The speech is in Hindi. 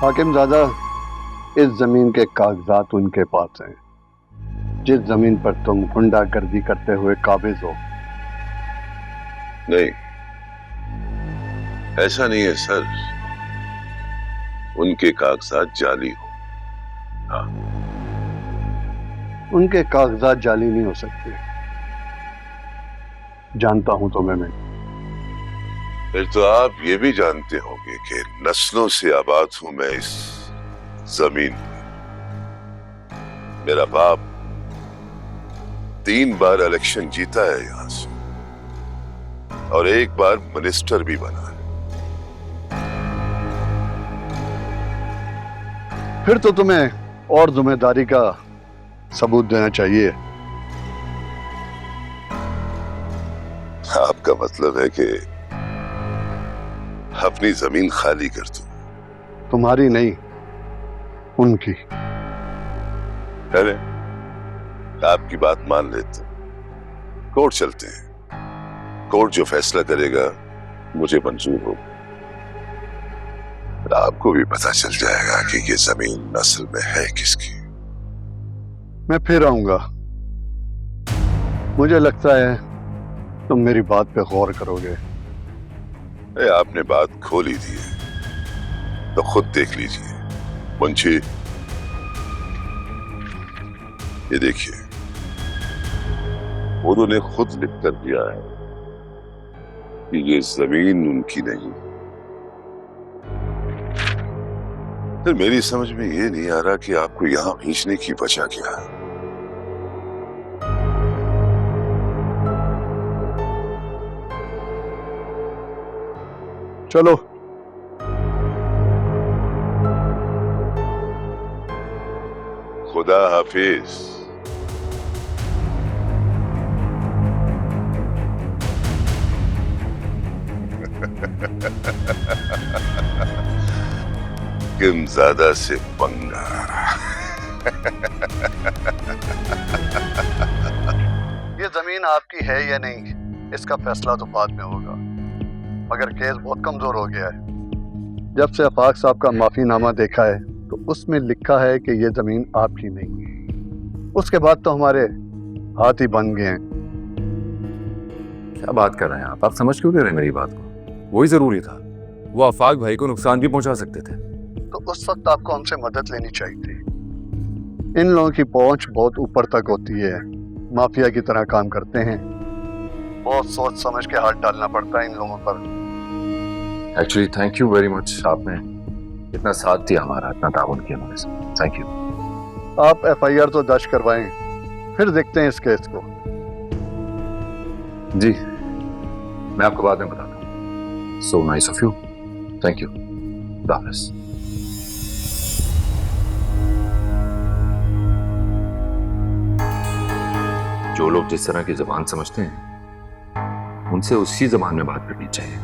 हाकिम ज़ादा, इस जमीन के कागजात उनके पास हैं जिस जमीन पर तुम गुंडागर्दी करते हुए काबिज हो। नहीं, ऐसा नहीं है सर। उनके कागजात जाली हो। हाँ। उनके कागजात जाली नहीं हो सकते, जानता हूं तुम्हें मैं। फिर तो आप ये भी जानते होंगे कि नस्लों से आबाद हूं मैं इस जमीन पर। मेरा बाप 3 बार इलेक्शन जीता है यहां से और 1 बार मिनिस्टर भी बना है। फिर तो तुम्हें और जिम्मेदारी का सबूत देना चाहिए। आपका मतलब है कि अपनी जमीन खाली कर दूं? तुम्हारी नहीं, उनकी। अरे, आपकी बात मान लेते हैं। कोर्ट चलते हैं। कोर्ट जो फैसला करेगा मुझे मंजूर हो। आपको भी पता चल जाएगा कि ये जमीन असल में है किसकी। मैं फिर आऊंगा। मुझे लगता है तुम मेरी बात पे गौर करोगे। आपने बात खोल ही दी है तो खुद देख लीजिए। मुंशी, ये देखिए, उन्होंने खुद लिख कर दिया है कि ये जमीन उनकी नहीं। फिर मेरी समझ में ये नहीं आ रहा कि आपको यहां भेजने की वजह क्या है। चलो। खुदा हाफिज। किम ज्यादा से पंगा। ये जमीन आपकी है या नहीं, इसका फैसला तो बाद में होगा, मगर केस बहुत कमजोर हो गया है। जब से आफाक साहब का माफीनामा देखा है तो उसमें लिखा है कि ये जमीन आपकी नहीं है। उसके बाद तो हमारे हाथ ही बन गए हैं। क्या बात कर रहे हैं आप समझ क्यों कह रहे हैं मेरी बात को? वही जरूरी था, वो आफाक भाई को नुकसान भी पहुंचा सकते थे। तो उस वक्त आपको हमसे मदद लेनी चाहिए थी। इन लोगों की पहुंच बहुत ऊपर तक होती है, माफिया की तरह काम करते हैं। बहुत सोच समझ के हाथ डालना पड़ता है इन लोगों पर। Actually thank you very much, आपने इतना साथ दिया हमारा, इतना ताउन किया हमारे साथ। Thank you. आप FIR तो दर्ज करवाएं, फिर देखते हैं इस केस को। जी, मैं आपको बाद में बताता हूँ। So nice of you. Thank you. खुदा हाफिज। जो लोग जिस तरह की जबान समझते हैं उनसे उसी जबान में बात करनी चाहिए।